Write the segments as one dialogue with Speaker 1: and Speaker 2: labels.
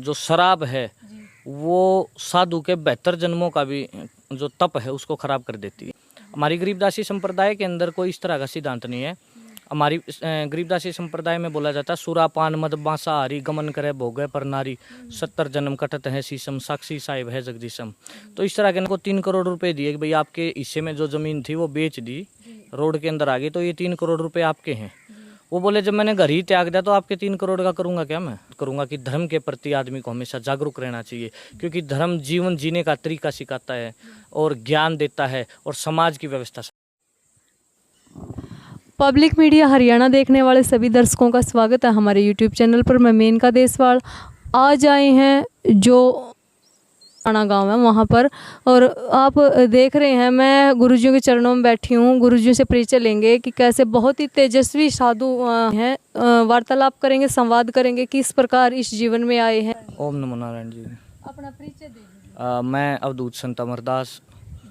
Speaker 1: जो शराब है वो साधु के 72 जन्मों का भी जो तप है उसको खराब कर देती है। हमारी गरीबदासी संप्रदाय के अंदर कोई इस तरह का सिद्धांत नहीं है। हमारी गरीबदासी संप्रदाय में बोला जाता है सुरापान मद बांसाहारी गमन करे भोगे पर नारी 70 जन्म कटत है शीशम साक्षी साहिब है जगदीशम। तो इस तरह के को 3 करोड़ रुपए दिए कि भाई आपके हिस्से में जो जमीन थी वो बेच दी, रोड के अंदर आ गई, तो ये 3 करोड़ रुपए आपके हैं। वो बोले जब मैंने घर ही त्याग दिया तो आपके 3 करोड़ का करूंगा क्या? मैं करूंगा कि धर्म के प्रति आदमी को हमेशा जागरूक रहना चाहिए, क्योंकि धर्म जीवन जीने का तरीका सिखाता है और ज्ञान देता है और समाज की व्यवस्था।
Speaker 2: पब्लिक मीडिया हरियाणा देखने वाले सभी दर्शकों का स्वागत है हमारे यूट्यूब चैनल पर। मैं मेनका देसवाल आज आए हैं जो आना गांव है वहाँ पर, और आप देख रहे हैं मैं गुरुजियों के चरणों में बैठी हूँ। गुरुजियों से परिचय लेंगे कि कैसे बहुत ही तेजस्वी साधु हैं, वार्तालाप करेंगे, संवाद करेंगे, किस प्रकार इस जीवन में आए हैं।
Speaker 1: ओम नमो नारायण जी।
Speaker 2: अपना परिचय दीजिए।
Speaker 1: मैं अवधूत संत अमरदास।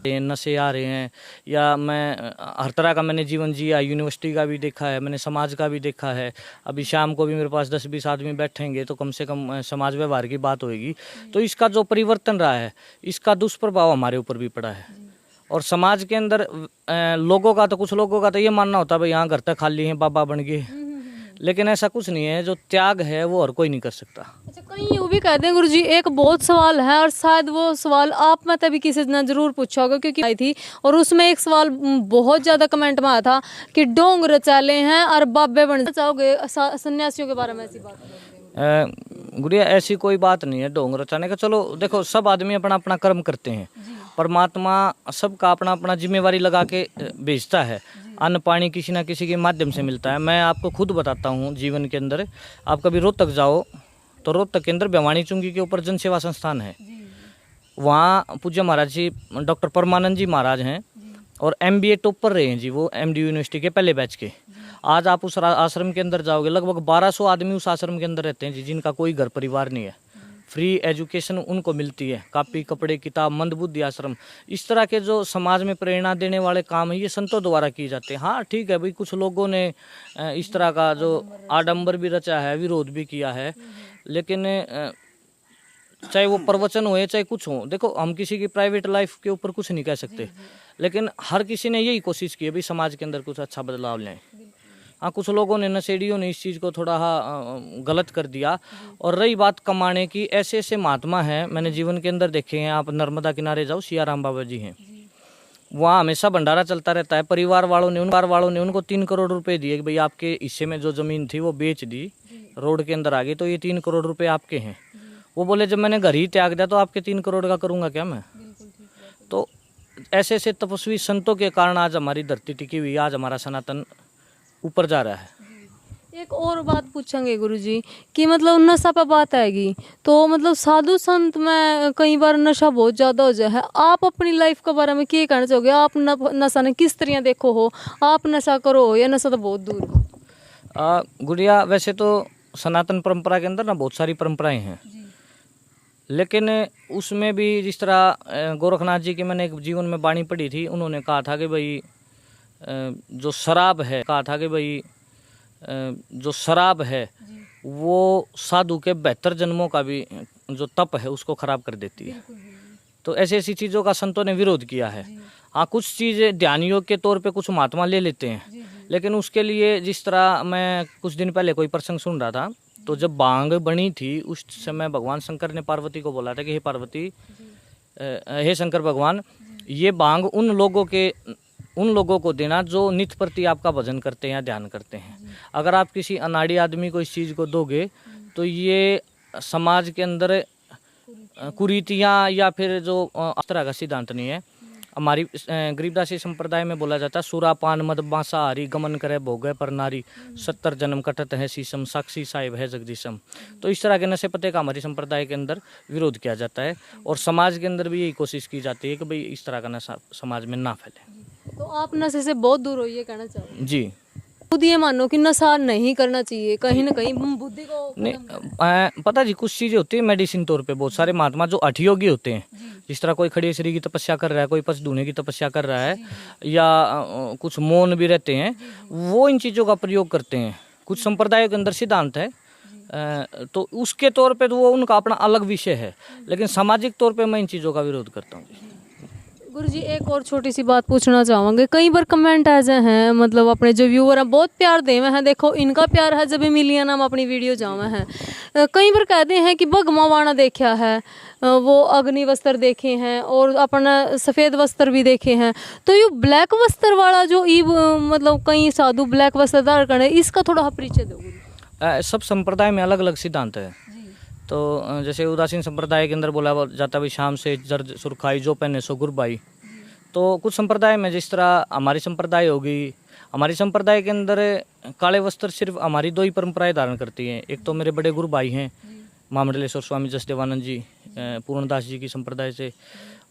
Speaker 1: नशे आ रहे हैं या मैं हर तरह का मैंने जीवन जिया, यूनिवर्सिटी का भी देखा है, मैंने समाज का भी देखा है। अभी शाम को भी मेरे पास 10-20 आदमी बैठेंगे तो कम से कम समाज व्यवहार की बात होगी। तो इसका जो परिवर्तन रहा है इसका दुष्प्रभाव हमारे ऊपर भी पड़ा है। और समाज के अंदर लोगों का तो कुछ लोगों का तो ये मानना होता है भाई यहाँ घर तक खाली हैं बाबा बन गए, लेकिन ऐसा कुछ नहीं है। जो त्याग है वो और कोई नहीं कर सकता।
Speaker 2: अच्छा, कहीं यूँ भी कहते हैं गुरुजी, एक बहुत सवाल है और शायद वो सवाल आप में तभी किसी ने जरूर पूछा होगा क्योंकि आई थी, और उसमें एक सवाल बहुत ज्यादा कमेंट में आया था कि डोंग रचाले हैं और बाबे बन चाहोगे सन्यासियों के बारे में। ऐसी बात
Speaker 1: गुड़िया ऐसी कोई बात नहीं है डोंग रचाने का। चलो देखो, सब आदमी अपना अपना कर्म करते हैं, परमात्मा सबका अपना अपना जिम्मेवारी लगा के भेजता है। अन्न पानी किसी ना किसी के माध्यम से मिलता है। मैं आपको खुद बताता हूँ, जीवन के अंदर आप कभी रोहतक जाओ तो रोहतक के अंदर भिवानी चुंगी के ऊपर जन सेवा संस्थान है। वहाँ पूज्य महाराज जी डॉक्टर परमानंद जी महाराज हैं और MBA टॉपर रहे हैं जी, वो MD यूनिवर्सिटी के पहले बैच के। आज आप उस आश्रम के अंदर जाओगे, लगभग 1200 आदमी उस आश्रम के अंदर रहते हैं जी, जिनका कोई घर परिवार नहीं है। फ्री एजुकेशन उनको मिलती है, कापी कपड़े किताब, मंदबुद्धि आश्रम। इस तरह के जो समाज में प्रेरणा देने वाले काम है ये संतों द्वारा किए जाते हैं। हाँ ठीक है भाई, कुछ लोगों ने इस तरह का जो आडंबर भी रचा है, विरोध भी किया है, लेकिन चाहे वो प्रवचन हो चाहे कुछ हो, देखो हम किसी की प्राइवेट लाइफ के ऊपर कुछ नहीं कह सकते, लेकिन हर किसी ने यही कोशिश की है भाई समाज के अंदर कुछ अच्छा बदलाव लें। हाँ, कुछ लोगों ने, नशेड़ियों ने इस चीज़ को थोड़ा गलत कर दिया। और रही बात कमाने की, ऐसे ऐसे महात्मा हैं मैंने जीवन के अंदर देखे हैं। आप नर्मदा किनारे जाओ, सियाराम बाबा जी हैं, वहाँ हमेशा भंडारा चलता रहता है। परिवार वालों ने उनको 3 करोड़ रुपए दिए कि भाई आपके हिस्से में जो जमीन थी वो बेच दी, रोड के अंदर आ गई, तो ये 3 करोड़ रुपए आपके हैं। वो बोले जब मैंने घर ही त्याग दिया तो आपके 3 करोड़ का करूँगा क्या मैं? तो ऐसे ऐसे तपस्वी संतों के कारण आज हमारी धरती टिकी हुई, आज हमारा सनातन ऊपर जा रहा है।
Speaker 2: एक और बात पूछेंगे गुरुजी कि मतलब नशा पर बात आएगी तो मतलब साधु संत में कई बार नशा बहुत ज़्यादा हो जाए है। आप अपनी लाइफ के बारे में क्या कहना चाहोगे? आप नशा ने किस तरह देखो हो? आप नशा करो या नशा तो बहुत दूर हो?
Speaker 1: गुड़िया, वैसे तो सनातन परंपरा के अंदर ना बहुत सारी परंपराएं हैं, लेकिन उसमें भी जिस तरह गोरखनाथ जी की मैंने एक जीवन में वाणी पढ़ी थी, उन्होंने कहा था कि भाई जो शराब है, जो शराब है वो साधु के 72 जन्मों का भी जो तप है उसको खराब कर देती है। तो ऐसी ऐसी चीज़ों का संतों ने विरोध किया है। हाँ, कुछ चीज़ें ध्यान योग के तौर पे कुछ महात्मा ले लेते हैं, लेकिन उसके लिए जिस तरह मैं कुछ दिन पहले कोई प्रसंग सुन रहा था, तो जब बांग बनी थी उस समय भगवान शंकर ने पार्वती को बोला था कि हे पार्वती, हे शंकर भगवान, ये बांग उन लोगों को देना जो नित्य प्रति आपका भजन करते हैं या ध्यान करते हैं। अगर आप किसी अनाड़ी आदमी को इस चीज़ को दोगे तो ये समाज के अंदर कुरीतियाँ या फिर जो इस तरह का सिद्धांत नहीं है। हमारी गरीबदासी संप्रदाय में बोला जाता है सुरापान मद बांसाहारी गमन करे भोगे पर नारी 70 जन्म कटत है शीशम साक्षी साहिब है जगदीशम। तो इस तरह के नशे पते का हमारी संप्रदाय के अंदर विरोध किया जाता है और समाज के अंदर भी यही कोशिश की जाती है कि भाई इस तरह का नशा समाज में ना फैले।
Speaker 2: तो आप नशे से बहुत दूर हो, ये कहना चाहोगे?
Speaker 1: जी,
Speaker 2: खुद ये मानो कि नशा नहीं करना चाहिए, कहीं ना कहीं बुद्धि को
Speaker 1: नहीं पता जी, कुछ चीज़ें होती है मेडिसिन तौर पे। बहुत सारे महात्मा जो हठयोगी होते हैं, जिस तरह कोई खड़ी श्री की तपस्या कर रहा है, कोई पश धूने की तपस्या कर रहा है, या कुछ मौन भी रहते हैं, वो इन चीज़ों का प्रयोग करते हैं। कुछ संप्रदायों के अंदर सिद्धांत है तो उसके तौर पे तो वो उनका अपना अलग विषय है, लेकिन सामाजिक तौर पे मैं इन चीज़ों का विरोध करता हूँ।
Speaker 2: गुरुजी एक और छोटी सी बात पूछना चाहूँगे, कई बार कमेंट ऐसे हैं, मतलब अपने जो व्यूअर हैं बहुत प्यार देवे हैं, देखो इनका प्यार है जब भी मिलिए ना हम अपनी वीडियो जावे हैं, कई बार कहते हैं कि भगवा वाणा देखा है, वो अग्नि वस्त्र देखे हैं और अपना सफ़ेद वस्त्र भी देखे हैं, तो ये ब्लैक वस्त्र वाला जो ई मतलब कई साधु ब्लैक वस्त्र धारण करने, इसका थोड़ा परिचय दो।
Speaker 1: सब संप्रदाय में अलग अलग सिद्धांत है। तो जैसे उदासीन संप्रदाय के अंदर बोला जाता है भाई शाम से जर्द सुरखाई जो पहने सो गुरबाई। तो कुछ संप्रदाय में जिस तरह हमारी संप्रदाय होगी, हमारी संप्रदाय के अंदर काले वस्त्र सिर्फ हमारी दो ही परंपराएं धारण करती हैं। एक तो मेरे बड़े गुरु भाई हैं महामंडलेश्वर स्वामी जसदेवानंद जी पूर्णदास जी की संप्रदाय से,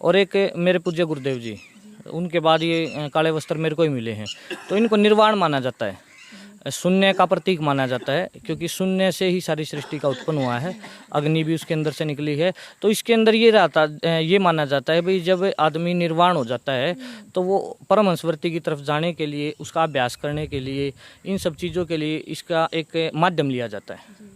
Speaker 1: और एक मेरे पूज्य गुरुदेव जी, उनके बाद ये काले वस्त्र मेरे को ही मिले हैं। तो इनको निर्वाण माना जाता है, शून्य का प्रतीक माना जाता है, क्योंकि शून्य से ही सारी सृष्टि का उत्पन्न हुआ है, अग्नि भी उसके अंदर से निकली है। तो इसके अंदर ये माना जाता है भाई जब आदमी निर्वाण हो जाता है तो वो परमहंसवृत्ति की तरफ जाने के लिए, उसका अभ्यास करने के लिए, इन सब चीज़ों के लिए इसका एक माध्यम लिया जाता है।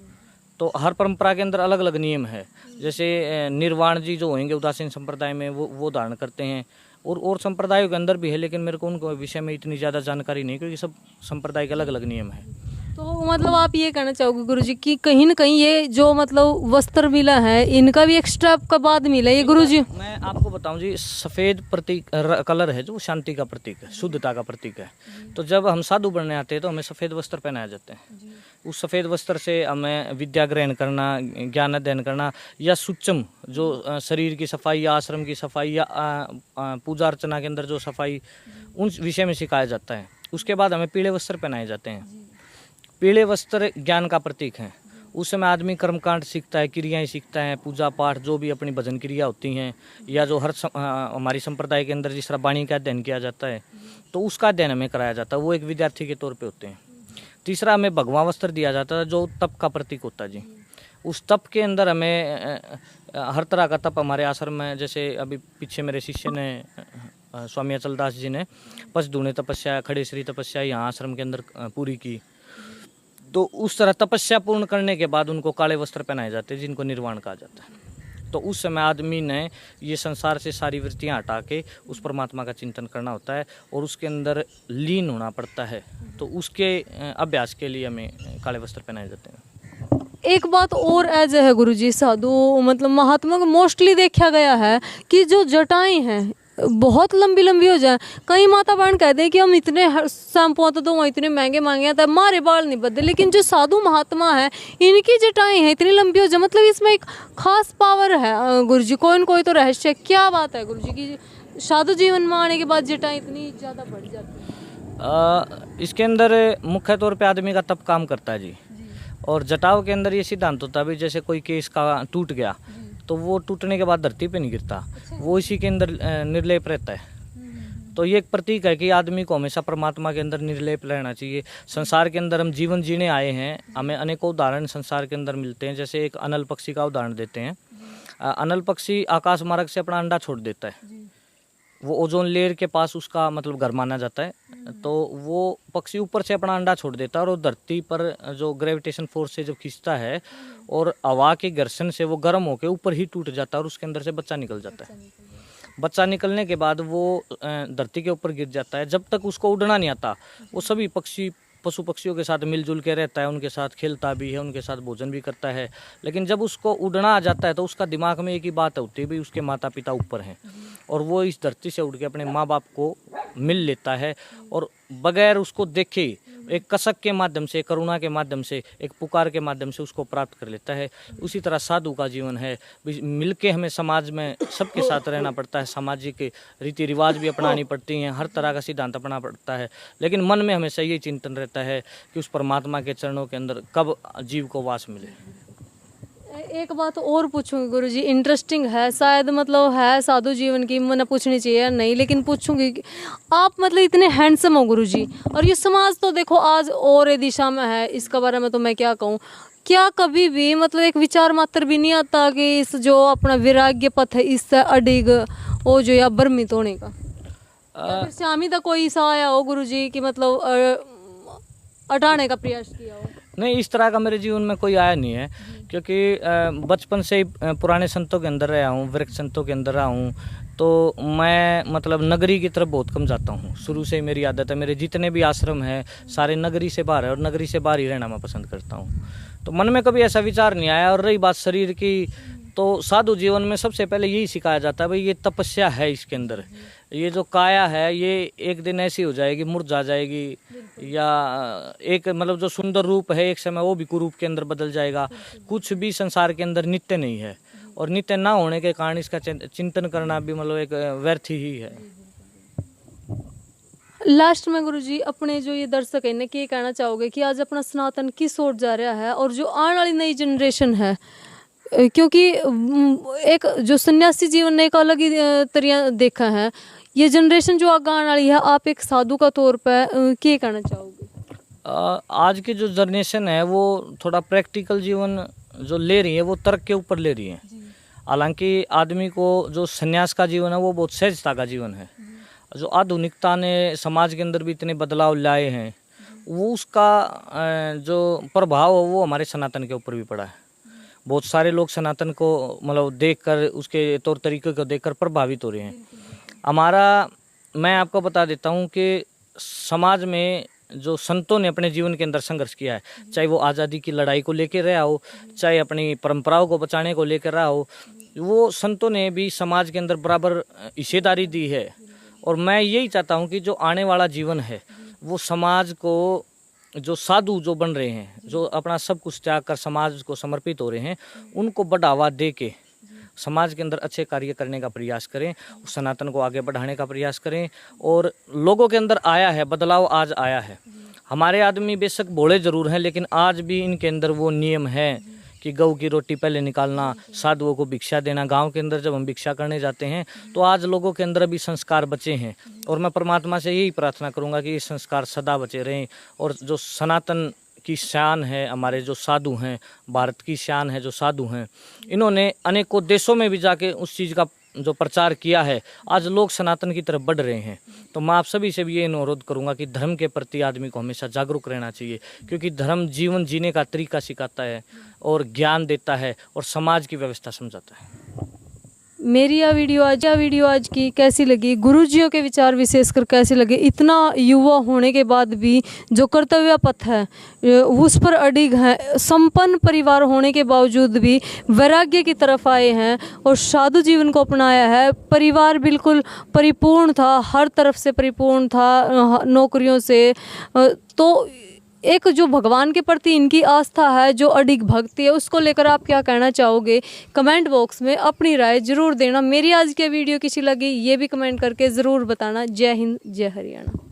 Speaker 1: तो हर परंपरा के अंदर अलग अलग नियम है। जैसे निर्वाण जी जो होंगे उदासीन संप्रदाय में वो धारण करते हैं, और संप्रदायों के अंदर भी है, लेकिन मेरे को उनको विषय में इतनी ज़्यादा जानकारी नहीं, क्योंकि सब संप्रदाय के अलग अलग नियम है।
Speaker 2: तो मतलब आप ये कहना चाहोगे गुरुजी कि कहीं ना कहीं ये जो मतलब वस्त्र मिला है इनका भी एक्स्ट्रा का बाद मिला है ये गुरुजी? मैं
Speaker 1: आपको बताऊं जी, सफ़ेद प्रतीक कलर है जो शांति का प्रतीक है, शुद्धता का प्रतीक है। तो जब हम साधु बनने आते हैं तो हमें सफ़ेद वस्त्र पहनाए जाते हैं। उस सफ़ेद वस्त्र से हमें विद्या ग्रहण करना, ज्ञान अध्ययन करना, या सुच्चम जो शरीर की सफाई या आश्रम की सफाई या पूजा अर्चना के अंदर जो सफाई, उन विषय में सिखाया जाता है। उसके बाद हमें पीले वस्त्र पहनाए जाते हैं। पीले वस्त्र ज्ञान का प्रतीक है। उस समय आदमी कर्मकांड सीखता है, क्रियाएं सीखता है, पूजा पाठ जो भी अपनी भजन क्रिया होती हैं, या जो हमारी संप्रदाय के अंदर जिस तरह वाणी का अध्ययन किया जाता है, तो उसका अध्ययन हमें कराया जाता है। वो एक विद्यार्थी के तौर पे होते हैं। तीसरा, हमें भगवा वस्त्र दिया जाता है जो तप का प्रतीक होता है जी। उस तप के अंदर हमें हर तरह का तप हमारे आश्रम में, जैसे अभी पीछे मेरे शिष्य ने स्वामी अचलदास जी ने पचधूणे तपस्या, खड़े श्री तपस्या यहाँ आश्रम के अंदर पूरी की। तो उस तरह तपस्या पूर्ण करने के बाद उनको काले वस्त्र पहनाए जाते हैं जिनको निर्वाण कहा जाता है। तो उस समय आदमी ने ये संसार से सारी वृत्तियां हटा के उस परमात्मा का चिंतन करना होता है और उसके अंदर लीन होना पड़ता है। तो उसके अभ्यास के लिए हमें काले वस्त्र पहनाए जाते हैं।
Speaker 2: एक बात और एज है गुरुजी, साधु मतलब महात्मा को मोस्टली देखा गया है कि जो जटाएं हैं बहुत लंबी लंबी हो जाए। कई माता बहन कहते हैं कि हम इतने शैम्पू तो वहाँ इतने महंगे महंगे आते हैं, हमारे बाल नहीं बदले, लेकिन जो साधु महात्मा है इनकी जटाएं हैं इतनी लंबी हो जाए, मतलब इसमें एक खास पावर है गुरुजी, कोई न कोई तो रहस्य, क्या बात है गुरुजी कि साधु जीवन में आने के बाद जटाएं इतनी ज़्यादा बढ़ जाती है?
Speaker 1: इसके अंदर मुख्य तौर पर आदमी का तप काम करता है जी। और जटाओं के अंदर ये सिद्धांत होता है भाई जैसे कोई केस का टूट गया तो वो टूटने के बाद धरती पे नहीं गिरता, वो इसी के अंदर निर्लेप रहता है। तो ये एक प्रतीक है कि आदमी को हमेशा परमात्मा के अंदर निर्लेप रहना चाहिए। संसार के अंदर हम जीवन जीने आए हैं, हमें अनेकों उदाहरण संसार के अंदर मिलते हैं। जैसे एक अनल पक्षी का उदाहरण देते हैं। अनल पक्षी आकाश मार्ग से अपना अंडा छोड़ देता है, वो ओजोन लेयर के पास उसका मतलब घर माना जाता है। तो वो पक्षी ऊपर से अपना अंडा छोड़ देता है और धरती पर जो ग्रेविटेशन फोर्स से जब खींचता है और हवा के घर्षण से वो गर्म होकर ऊपर ही टूट जाता है और उसके अंदर से बच्चा निकल जाता है। बच्चा निकलने के बाद वो धरती के ऊपर गिर जाता है। जब तक उसको उड़ना नहीं आता वो सभी पशु पक्षियों के साथ मिलजुल के रहता है, उनके साथ खेलता भी है, उनके साथ भोजन भी करता है। लेकिन जब उसको उड़ना आ जाता है तो उसका दिमाग में एक ही बात होती है भाई उसके माता पिता ऊपर हैं, और वो इस धरती से उड़ के अपने माँ बाप को मिल लेता है और बगैर उसको देखे एक कसक के माध्यम से, करुणा के माध्यम से, एक पुकार के माध्यम से उसको प्राप्त कर लेता है। उसी तरह साधु का जीवन है, मिलके हमें समाज में सबके साथ रहना पड़ता है, सामाजिक रीति रिवाज भी अपनानी पड़ती हैं, हर तरह का सिद्धांत अपनाना पड़ता है। लेकिन मन में हमेशा यही चिंतन रहता है कि उस परमात्मा के चरणों के अंदर कब जीव को वास मिले।
Speaker 2: एक बात और पूछूंगी गुरुजी, इंटरेस्टिंग है शायद, मतलब है साधु जीवन की, मैंने पूछनी चाहिए या नहीं, लेकिन पूछूंगी कि आप मतलब इतने हैंडसम हो गुरुजी, और ये समाज तो देखो आज और ये दिशा में है, इसके बारे में तो मैं क्या कहूँ। क्या कभी भी मतलब एक विचार मात्र भी नहीं आता कि इस जो अपना वैराग्य पथ है इससे अडिग हो जो या भ्रमित होने का? शामी तक कोई सा आया हो गुरुजी कि मतलब हटाने का प्रयास किया हो?
Speaker 1: नहीं, इस तरह का मेरे जीवन में कोई आया नहीं है, क्योंकि बचपन से ही पुराने संतों के अंदर रहा हूँ, वृक्ष संतों के अंदर रहा हूँ। तो मैं मतलब नगरी की तरफ बहुत कम जाता हूँ, शुरू से ही मेरी आदत है। मेरे जितने भी आश्रम हैं सारे नगरी से बाहर है, और नगरी से बाहर ही रहना मैं पसंद करता हूँ। तो मन में कभी ऐसा विचार नहीं आया। और रही बात शरीर की, तो साधु जीवन में सबसे पहले यही सिखाया जाता है, भाई ये तपस्या है इसके अंदर। ये जो काया है ये एक दिन ऐसी हो जाएगी, मुरझा जाएगी, या एक मतलब जो सुंदर रूप है एक समय वो भी कुरूप के अंदर बदल जाएगा। कुछ भी संसार के अंदर नित्य नहीं है, और नित्य ना होने के कारण इसका चिंतन करना भी मतलब एक व्यर्थ ही है।
Speaker 2: लास्ट में गुरुजी अपने जो ये दर्शक है इन्हें क्या कहना चाहोगे कि आज अपना सनातन किस ओर जा रहा है, और जो आने वाली नई जनरेशन है, क्योंकि एक जो सन्यासी जीवन ने एक अलग ही तरीका देखा है, ये जनरेशन जो आगे आने वाली है, आप एक साधु का तौर पर क्या कहना चाहोगे?
Speaker 1: आज की जो जनरेशन है वो थोड़ा प्रैक्टिकल जीवन जो ले रही है वो तर्क के ऊपर ले रही है। हालांकि आदमी को जो सन्यास का जीवन है वो बहुत सहजता का जीवन है। जो आधुनिकता ने समाज के अंदर भी इतने बदलाव लाए हैं, वो उसका जो प्रभाव है वो हमारे सनातन के ऊपर भी पड़ा है। बहुत सारे लोग सनातन को मतलब देखकर, उसके तौर तरीके को देखकर प्रभावित हो रहे हैं। मैं आपको बता देता हूँ कि समाज में जो संतों ने अपने जीवन के अंदर संघर्ष किया है, चाहे वो आज़ादी की लड़ाई को लेकर रहा हो, चाहे अपनी परंपराओं को बचाने को लेकर रहा हो, वो संतों ने भी समाज के अंदर बराबर हिस्सेदारी दी है। और मैं यही चाहता हूँ कि जो आने वाला जीवन है वो समाज को, जो साधु जो बन रहे हैं, जो अपना सब कुछ त्याग कर समाज को समर्पित हो रहे हैं, उनको बढ़ावा दे के समाज के अंदर अच्छे कार्य करने का प्रयास करें, सनातन को आगे बढ़ाने का प्रयास करें। और लोगों के अंदर आया है बदलाव, आज आया है। हमारे आदमी बेशक भोले जरूर हैं, लेकिन आज भी इनके अंदर वो नियम है कि गऊ की रोटी पहले निकालना, साधुओं को भिक्षा देना। गांव के अंदर जब हम भिक्षा करने जाते हैं तो आज लोगों के अंदर भी संस्कार बचे हैं, और मैं परमात्मा से यही प्रार्थना करूंगा कि ये संस्कार सदा बचे रहें। और जो सनातन की शान है, हमारे जो साधु हैं, भारत की शान है जो साधु हैं, इन्होंने अनेकों देशों में भी जाके उस चीज़ का जो प्रचार किया है, आज लोग सनातन की तरफ बढ़ रहे हैं। तो मैं आप सभी से भी ये अनुरोध करूंगा कि धर्म के प्रति आदमी को हमेशा जागरूक रहना चाहिए, क्योंकि धर्म जीवन जीने का तरीका सिखाता है और ज्ञान देता है और समाज की व्यवस्था समझाता है।
Speaker 2: मेरी यह वीडियो आज की कैसी लगी, गुरुजियों के विचार विशेषकर कैसे लगे? इतना युवा होने के बाद भी जो कर्तव्य पथ है उस पर अडिग है, संपन्न परिवार होने के बावजूद भी वैराग्य की तरफ आए हैं और साधु जीवन को अपनाया है। परिवार बिल्कुल परिपूर्ण था, हर तरफ से परिपूर्ण था, नौकरियों से। तो एक जो भगवान के प्रति इनकी आस्था है, जो अडिग भक्ति है, उसको लेकर आप क्या कहना चाहोगे? कमेंट बॉक्स में अपनी राय जरूर देना। मेरी आज की वीडियो कैसी लगी ये भी कमेंट करके ज़रूर बताना। जय हिंद, जय हरियाणा।